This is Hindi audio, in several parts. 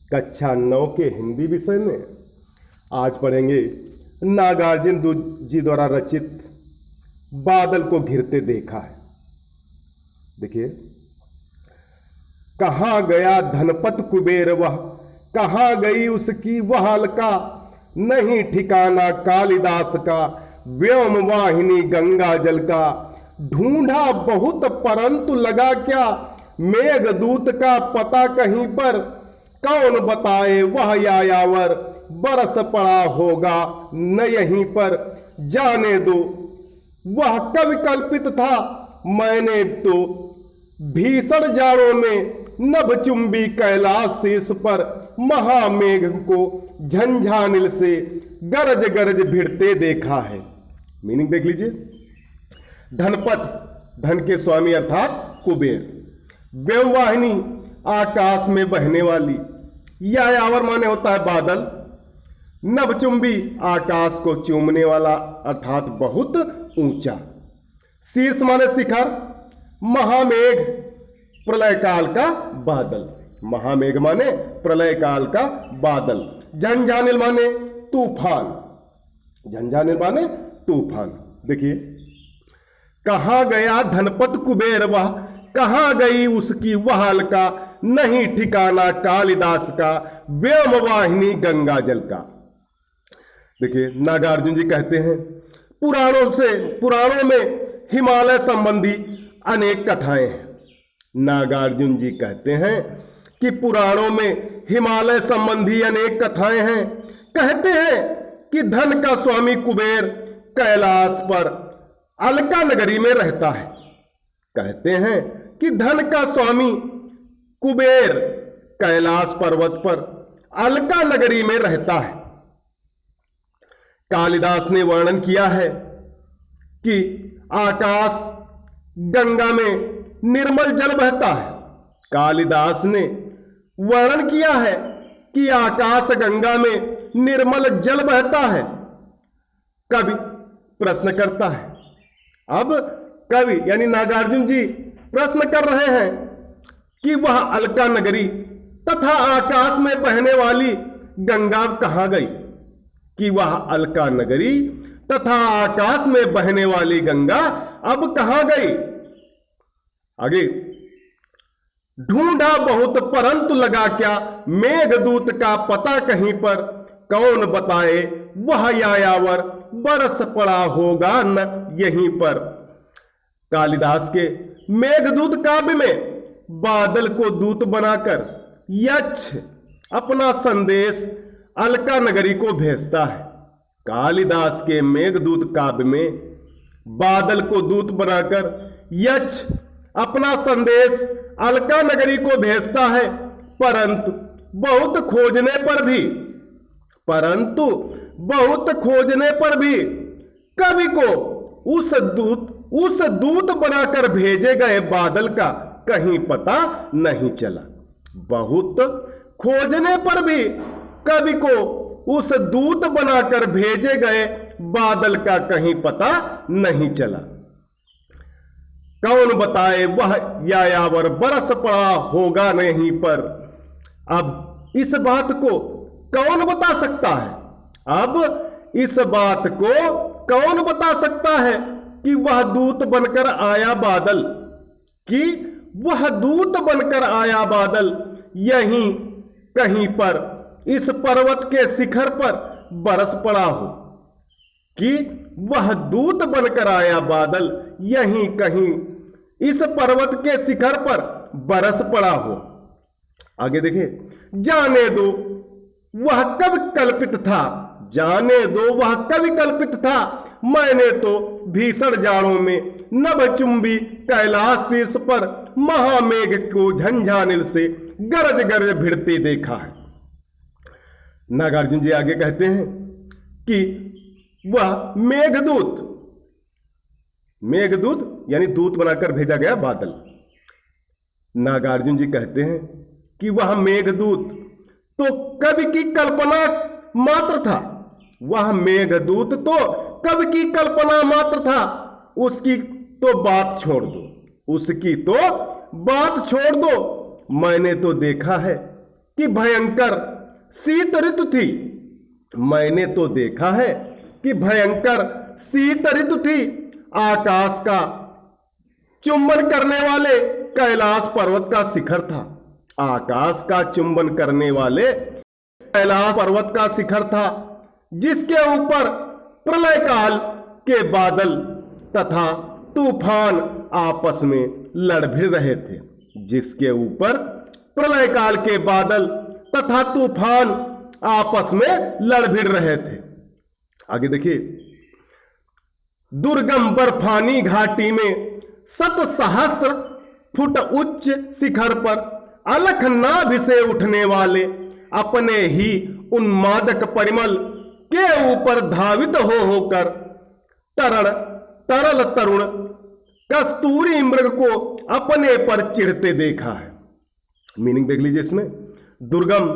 कक्षा 9 के हिंदी विषय में आज पढ़ेंगे नागार्जुन जी द्वारा रचित बादल को घिरते देखा है। देखिए, कहाँ गया धनपत कुबेर वह, कहाँ गई उसकी वह अलका, नहीं ठिकाना कालिदास का व्योम वाहिनी गंगा जल का। ढूंढा बहुत परंतु लगा क्या, मेघदूत का पता कहीं पर, कौन बताए वह यायावर, बरस पड़ा होगा न यहीं पर। जाने दो वह कवि कल्पित था, मैंने तो भीषण जाड़ों में नभचुंबी कैलाश शीर्ष पर महामेघ को झंझानिल से गरज गरज भिड़ते देखा है। मीनिंग देख लीजिए। धनपत, धन के स्वामी अर्थात कुबेर। व्योमवाहिनी, आकाश में बहने वाली। यायावर माने होता है बादल। नभचुंबी, आकाश को चूमने वाला अर्थात बहुत ऊंचा। शीर्ष माने शिखर। महामेघ, प्रलय काल का बादल। महामेघ माने प्रलय काल का बादल। झंझानिल माने तूफान। झंझानिल माने तूफान। देखिए, कहाँ गया धनपत कुबेर वह, कहाँ गई उसकी वह अलका, नहीं ठिकाना कालिदास का व्योम वाहिनी गंगा जल का। देखिए, नागार्जुन जी कहते हैं पुराणों में हिमालय संबंधी अनेक कथाएं हैं। नागार्जुन जी कहते हैं कि पुराणों में हिमालय संबंधी अनेक कथाएं हैं। कहते हैं कि धन का स्वामी कुबेर कैलाश पर अलका नगरी में रहता है। कहते हैं कि धन का स्वामी कुबेर कैलाश पर्वत पर अलका नगरी में रहता है। कालिदास ने वर्णन किया है कि आकाश गंगा में निर्मल जल बहता है। कालिदास ने वर्णन किया है कि आकाश गंगा में निर्मल जल बहता है। कवि प्रश्न करता है। अब कवि यानी नागार्जुन जी प्रश्न कर रहे हैं कि वह अलका नगरी तथा आकाश में बहने वाली गंगा कहाँ गई, कि वह अलका नगरी तथा आकाश में बहने वाली गंगा अब कहाँ गई। आगे, ढूंढा बहुत परंतु लगा क्या, मेघदूत का पता कहीं पर, कौन बताए वह यायावर, बरस पड़ा होगा न यहीं पर। कालिदास के मेघदूत काव्य में बादल को दूत बनाकर यक्ष अपना संदेश अलका नगरी को भेजता है। कालिदास के मेघदूत काव्य में बादल को दूत बनाकर यक्ष अपना संदेश अलका नगरी को भेजता है, परंतु बहुत खोजने पर भी कवि को उस दूत बनाकर भेजे गए बादल का कहीं पता नहीं चला। बहुत खोजने पर भी कवि को उस दूत बनाकर भेजे गए बादल का कहीं पता नहीं चला। कौन बताए वह यायावर, बरस पड़ा होगा नहीं पर। अब इस बात को कौन बता सकता है? अब इस बात को कौन बता सकता है कि वह दूत बनकर आया बादल, कि वह दूत बनकर आया बादल यहीं कहीं पर इस पर्वत के शिखर पर बरस पड़ा हो, कि वह दूत बनकर आया बादल यहीं कहीं इस पर्वत के शिखर पर बरस पड़ा हो। आगे देखिए, जाने दो वह कवि कल्पित था, जाने दो वह कवि कल्पित था, मैंने तो भीषण जाड़ों में नभचुंबी कैलाश शीर्ष पर महामेघ को झंझानिल से गरज गरज भिड़ते देखा है। नागार्जुन जी आगे कहते हैं कि वह मेघदूत यानी दूत बनाकर भेजा गया बादल। नागार्जुन जी कहते हैं कि वह मेघदूत तो कवि की कल्पना मात्र था। वह मेघदूत तो कवि की कल्पना मात्र था। उसकी तो बात छोड़ दो, मैंने तो देखा है कि भयंकर शीत ऋतु थी। मैंने तो देखा है कि भयंकर शीत ऋतु थी। आकाश का चुंबन करने वाले कैलाश पर्वत का शिखर था। आकाश का चुंबन करने वाले कैलाश पर्वत का शिखर था, जिसके ऊपर प्रलय काल के बादल तथा तूफान आपस में लड़ भिड़ रहे थे। जिसके ऊपर प्रलय काल के बादल तथा तूफान आपस में लड़ भिड़ रहे थे। आगे देखिए, दुर्गम बर्फानी घाटी में 7 सहस्त्र फुट उच्च शिखर पर अलख नाभि से उठने वाले अपने ही उन्मादक परिमल के ऊपर धावित होकर तरल तरुण कस्तूरी मृग को अपने पर चिढ़ते देखा है। मीनिंग देख लीजिए इसमें, दुर्गम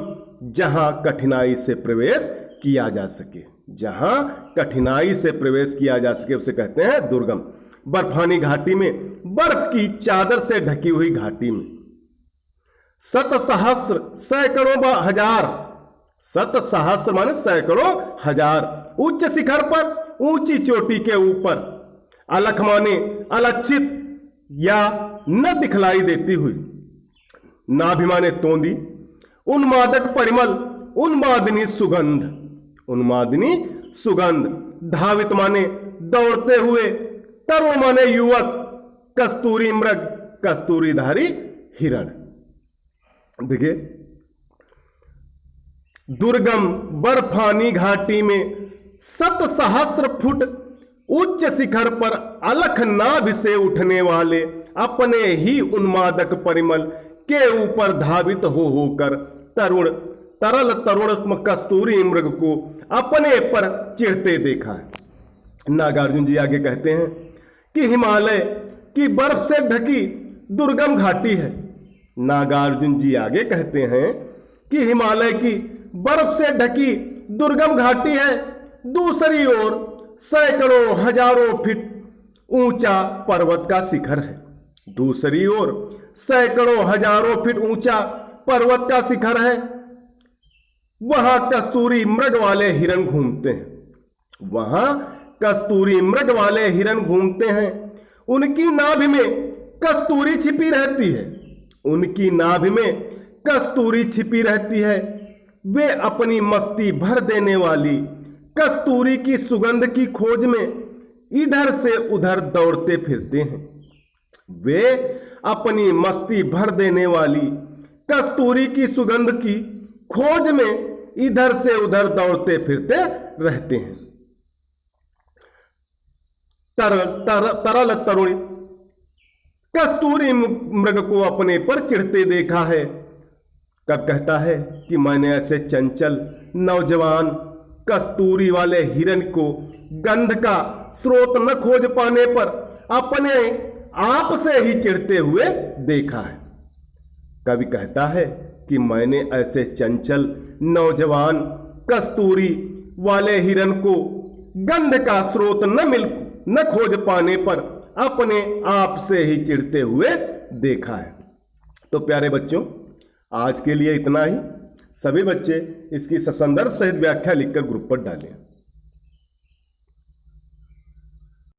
जहां कठिनाई से प्रवेश किया जा सके, जहां कठिनाई से प्रवेश किया जा सके उसे कहते हैं दुर्गम। बर्फानी घाटी में, बर्फ की चादर से ढकी हुई घाटी में 7 सहस्त्र सैकड़ों हजार, 7 सहस्त्र माने सैकड़ों हजार उच्च शिखर पर, ऊंची चोटी के ऊपर, अलख माने अलक्षित या न दिखलाई देती हुई, नाभि माने तोंदी, उन्मादक परिमल, उन्मादिनी सुगंध, उन्मादिनी सुगंध, धावित माने दौड़ते हुए, तरुण माने युवक, कस्तूरी मृग, कस्तूरीधारी हिरण। देखिए, दुर्गम बर्फानी घाटी में 7 सहस्त्र फुट उच्च शिखर पर अलख नाभि से उठने वाले अपने ही उन्मादक परिमल के ऊपर धावित होकर तरल तरुण कस्तूरी मृग को अपने पर चिढ़ते देखा है। नागार्जुन जी आगे कहते हैं कि हिमालय की बर्फ से ढकी दुर्गम घाटी है। नागार्जुन जी आगे कहते हैं कि हिमालय की बर्फ से ढकी दुर्गम घाटी है। दूसरी ओर सैकड़ों हजारों फीट ऊंचा पर्वत का शिखर है। दूसरी ओर सैकड़ों हजारों फीट ऊंचा पर्वत का शिखर है। वहां कस्तूरी मृग वाले हिरण घूमते हैं। वहां कस्तूरी मृग वाले हिरण घूमते हैं। उनकी नाभि में कस्तूरी छिपी रहती है। उनकी नाभि में कस्तूरी छिपी रहती है। वे अपनी मस्ती भर देने वाली कस्तूरी की सुगंध की खोज में इधर से उधर दौड़ते फिरते हैं। वे अपनी मस्ती भर देने वाली कस्तूरी की सुगंध की खोज में इधर से उधर दौड़ते फिरते रहते हैं। तरल तरुणी कस्तूरी मृग को अपने पर चिढ़ते देखा है। कब कहता है कि मैंने ऐसे चंचल नौजवान कस्तूरी वाले हिरण को गंध का स्रोत न खोज पाने पर अपने आप से ही चिढ़ते हुए देखा है। कवि कहता है कि मैंने ऐसे चंचल नौजवान कस्तूरी वाले हिरण को गंध का स्रोत न खोज पाने पर अपने आप से ही चिढ़ते हुए देखा है। तो प्यारे बच्चों, आज के लिए इतना ही। सभी बच्चे इसकी ससंदर्भ सहित व्याख्या लिखकर ग्रुप पर डालें।